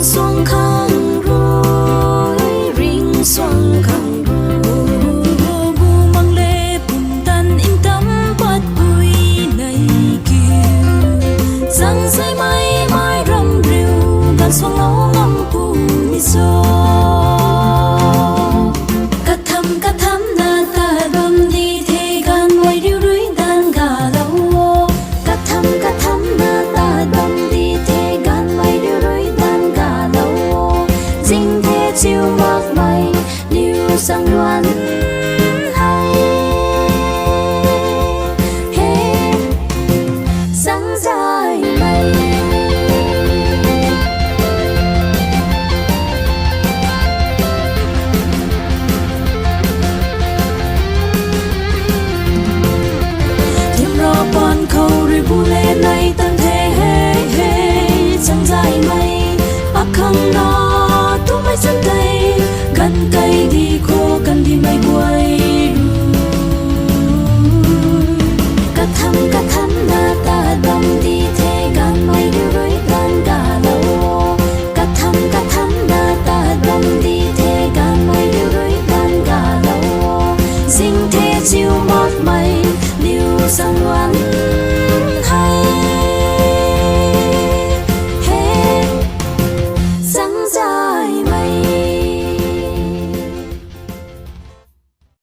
xuông khang rối ring xuông khang rối bu mang lê bùn tan in tấm bắt bụi này kiều răng dây mây mai râm rìu gan xuông nấu ngâm bù mi gió cắt thăm na ta đom đi thế gan quay riu rưới đan gà lâu cắt thăm na ta đom đi thế gan quay riu rưới đan gà lâu dinh thế chiều mát mây liu sang loan